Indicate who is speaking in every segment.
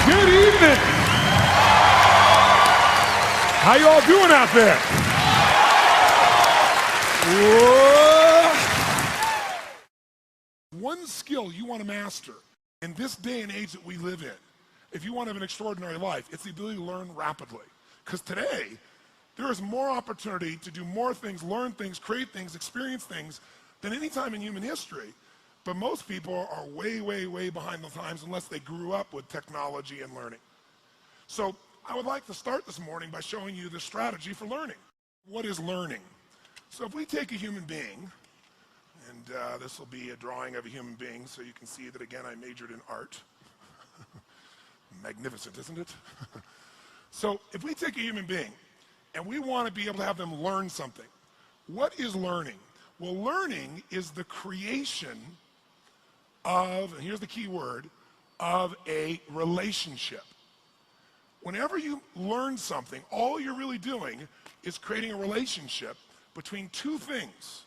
Speaker 1: Good evening. How you all doing out there? Whoa. One skill you want to master in this day and age that we live in, if you want to have an extraordinary life, it's the ability to learn rapidly. Because today, there is more opportunity to do more things, learn things, create things, experience things than any time in human history. But most people are way, way, way behind the times unless they grew up with technology and learning. So I would like to start this morning by showing you the strategy for learning. What is learning? So if we take a human being, and this will be a drawing of a human being so you can see that, again, I majored in art. Magnificent, isn't it? So if we take a human being and we want to be able to have them learn something, what is learning? Well, learning is the creation of, and here's the key word, of a relationship. Whenever you learn something, all you're really doing is creating a relationship between two things.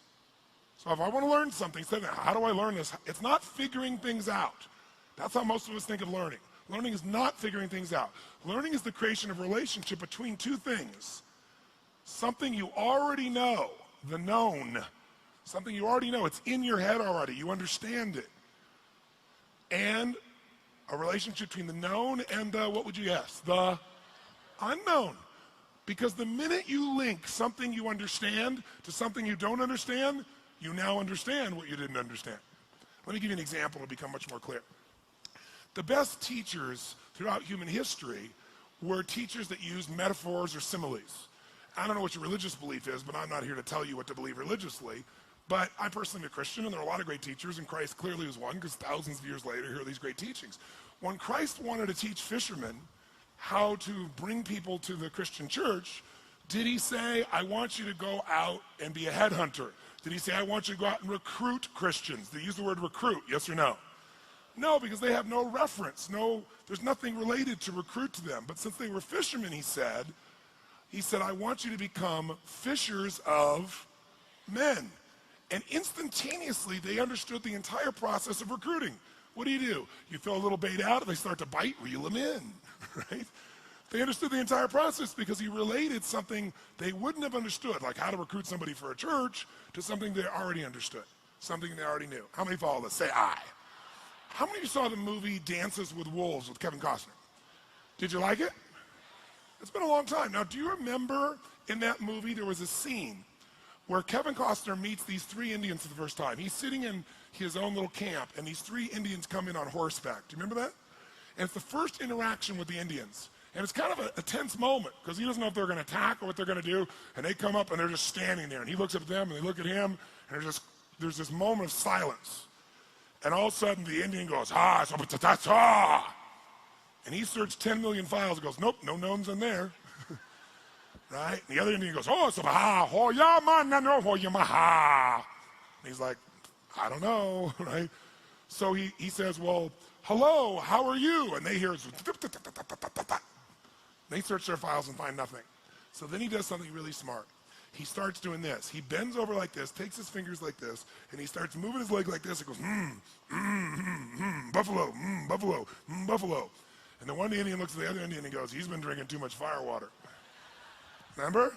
Speaker 1: So if I want to learn something, say, how do I learn this? It's not figuring things out. That's how most of us think of learning. Learning is not figuring things out. Learning is the creation of a relationship between two things. Something you already know, the known. Something you already know, it's in your head already, you understand it. And a relationship between the known and the, what would you guess? The unknown. Because the minute you link something you understand to something you don't understand, you now understand what you didn't understand. Let me give you an example to become much more clear. The best teachers throughout human history were teachers that used metaphors or similes. I don't know what your religious belief is, but I'm not here to tell you what to believe religiously. But I personally am a Christian, and there are a lot of great teachers, and Christ clearly was one, because thousands of years later, here are these great teachings. When Christ wanted to teach fishermen how to bring people to the Christian church, did he say, I want you to go out and be a headhunter? Did he say, I want you to go out and recruit Christians? Did he use the word recruit, yes or no? No, because they have no reference. There's nothing related to recruit to them. But since they were fishermen, he said, I want you to become fishers of men. And instantaneously, they understood the entire process of recruiting. What do? You throw a little bait out, and they start to bite, reel them in, right? They understood the entire process because he related something they wouldn't have understood, like how to recruit somebody for a church, to something they already understood, something they already knew. How many follow this? Say I. How many of you saw the movie Dances with Wolves with Kevin Costner? Did you like it? It's been a long time. Now, do you remember in that movie there was a scene where Kevin Costner meets these three Indians for the first time? He's sitting in his own little camp, and these three Indians come in on horseback. Do you remember that? And it's the first interaction with the Indians. And it's kind of a tense moment, because he doesn't know if they're going to attack or what they're going to do. And they come up, and they're just standing there. And he looks at them, and they look at him, and there's this moment of silence. And all of a sudden, the Indian goes, ha, ta. And he searched 10 million files and goes, nope, no knowns in there. Right? And the other Indian goes, oh, so ha, ho, ya, man, no, ho, ya, ma, ha. And he's like, I don't know, right? So he says, well, hello, how are you? And they hear, they search their files and find nothing. So then he does something really smart. He starts doing this. He bends over like this, takes his fingers like this, and he starts moving his leg like this. It goes, buffalo, buffalo, buffalo. And the one Indian looks at the other Indian and goes, he's been drinking too much fire water. Remember?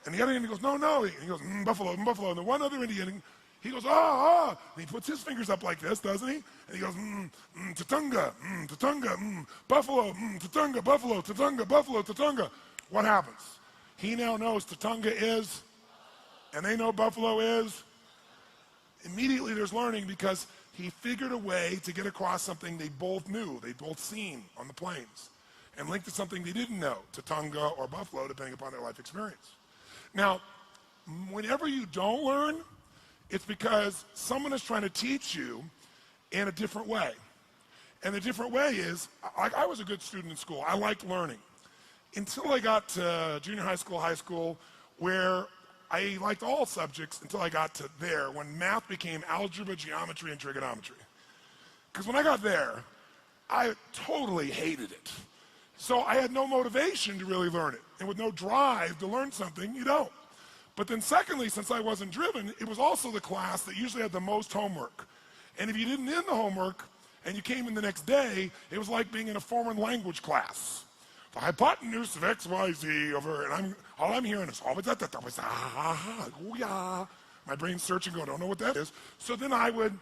Speaker 1: And the other Indian goes, no. And he goes, buffalo, buffalo. And the one other Indian, he goes, ah. And he puts his fingers up like this, doesn't he? And he goes, tatunga, buffalo, tatunga, buffalo, tatunga, buffalo, tatunga. What happens? He now knows tatunga is, and they know buffalo is. Immediately there's learning, because he figured a way to get across something they both knew, they'd both seen on the plains, and linked to something they didn't know, tatunga or buffalo, depending upon their life experience. Now, whenever you don't learn, it's because someone is trying to teach you in a different way. And the different way is, I was a good student in school. I liked learning. Until I got to junior high school, where I liked all subjects until I got to there, when math became algebra, geometry, and trigonometry. Because when I got there, I totally hated it. So I had no motivation to really learn it. And with no drive to learn something, you don't. But then secondly, since I wasn't driven, it was also the class that usually had the most homework. And if you didn't end the homework and you came in the next day, it was like being in a foreign language class. The hypotenuse of X, Y, Z over, and all I'm hearing is, my brain's searching, going, I don't know what that is. So then I would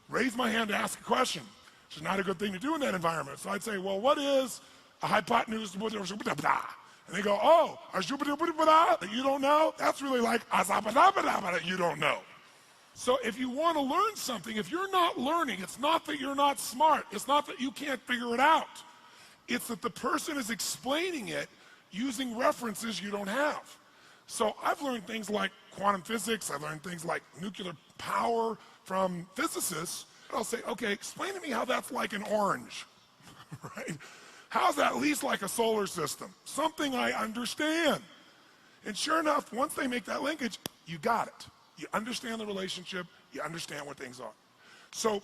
Speaker 1: raise my hand to ask a question, which is not a good thing to do in that environment. So I'd say, well, what is a hypotenuse? And they go, oh, you don't know? That's really like, you don't know. So if you want to learn something, if you're not learning, it's not that you're not smart. It's not that you can't figure it out. It's that the person is explaining it using references you don't have. So I've learned things like quantum physics. I've learned things like nuclear power from physicists. And I'll say, okay, explain to me how that's like an orange, right? How's that at least like a solar system? Something I understand. And sure enough, once they make that linkage, you got it. You understand the relationship. You understand what things are. So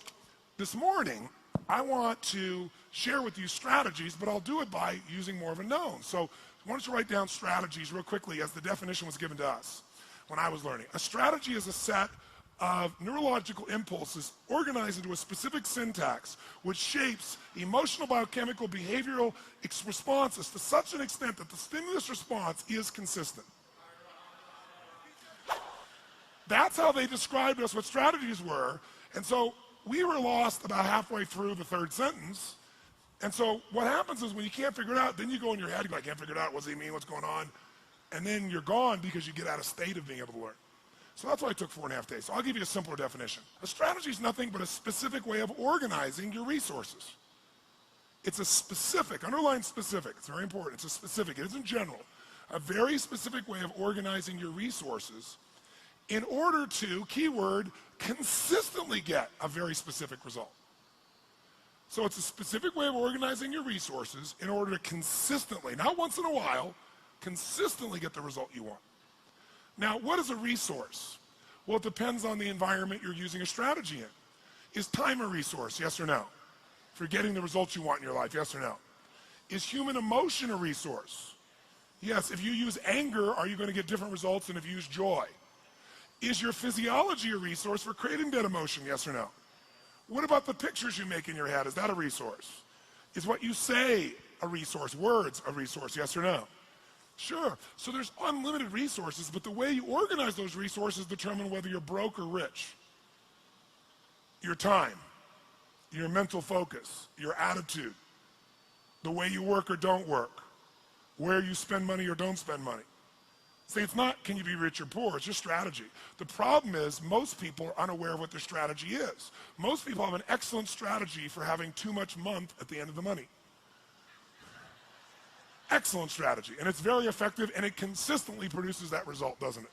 Speaker 1: this morning, I want to share with you strategies, but I'll do it by using more of a known. So why don't you write down strategies real quickly as the definition was given to us when I was learning. A strategy is a set of neurological impulses organized into a specific syntax which shapes emotional, biochemical, behavioral responses to such an extent that the stimulus response is consistent. That's how they described us what strategies were. And so we were lost about halfway through the third sentence. And so what happens is when you can't figure it out, then you go in your head, you go, I can't figure it out, what does he mean, what's going on? And then you're gone because you get out of state of being able to learn. So that's why I took 4.5 days. So I'll give you a simpler definition. A strategy is nothing but a specific way of organizing your resources. It's a specific, underline specific, it's very important, it's a specific, it isn't general. A very specific way of organizing your resources in order to, keyword, consistently get a very specific result. So it's a specific way of organizing your resources in order to consistently, not once in a while, consistently get the result you want. Now, what is a resource? Well, it depends on the environment you're using a strategy in. Is time a resource, yes or no? For getting the results you want in your life, yes or no? Is human emotion a resource? Yes, if you use anger, are you going to get different results than if you use joy? Is your physiology a resource for creating that emotion, yes or no? What about the pictures you make in your head? Is that a resource? Is what you say a resource? Words a resource, yes or no? Sure. So there's unlimited resources, but the way you organize those resources determine whether you're broke or rich. Your time, your mental focus, your attitude, the way you work or don't work, where you spend money or don't spend money. See, it's not can you be rich or poor, it's just strategy. The problem is most people are unaware of what their strategy is. Most people have an excellent strategy for having too much month at the end of the money. Excellent strategy, and it's very effective, and it consistently produces that result, doesn't it?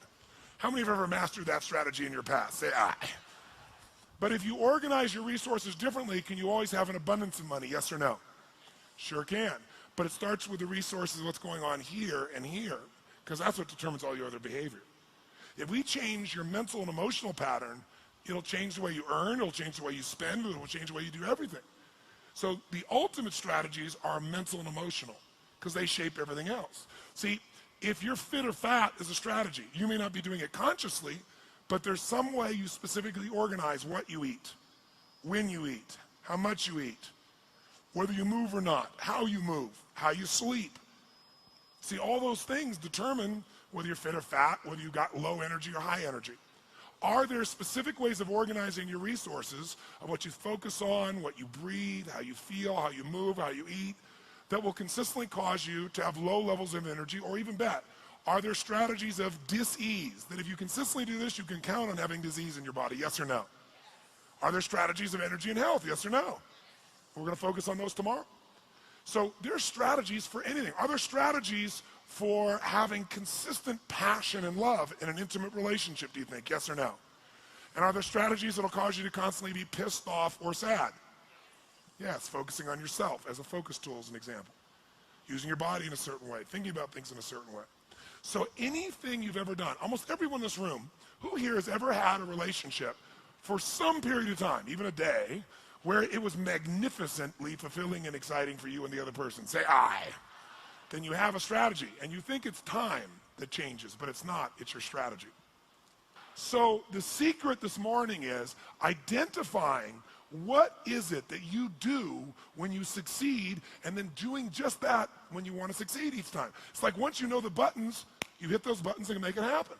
Speaker 1: How many have ever mastered that strategy in your past? Say, aye. But if you organize your resources differently, can you always have an abundance of money, yes or no? Sure can, but it starts with the resources of what's going on here and here, because that's what determines all your other behavior. If we change your mental and emotional pattern, it'll change the way you earn, it'll change the way you spend, it'll change the way you do everything. So the ultimate strategies are mental and emotional, because they shape everything else. See, if you're fit or fat is a strategy. You may not be doing it consciously, but there's some way you specifically organize what you eat, when you eat, how much you eat, whether you move or not, how you move, how you sleep. See, all those things determine whether you're fit or fat, whether you've got low energy or high energy. Are there specific ways of organizing your resources, of what you focus on, what you breathe, how you feel, how you move, how you eat, that will consistently cause you to have low levels of energy, or even better, are there strategies of dis-ease, that if you consistently do this, you can count on having disease in your body, yes or no? Are there strategies of energy and health, yes or no? We're going to focus on those tomorrow. So there are strategies for anything. Are there strategies for having consistent passion and love in an intimate relationship, do you think, yes or no? And are there strategies that will cause you to constantly be pissed off or sad? Yes, focusing on yourself as a focus tool is an example. Using your body in a certain way, thinking about things in a certain way. So anything you've ever done, almost everyone in this room, who here has ever had a relationship for some period of time, even a day, where it was magnificently fulfilling and exciting for you and the other person? Say aye. Then you have a strategy, and you think it's time that changes, but it's not, it's your strategy. So the secret this morning is identifying What is it that you do when you succeed, and then doing just that when you want to succeed each time? It's like once you know the buttons, you hit those buttons and make it happen.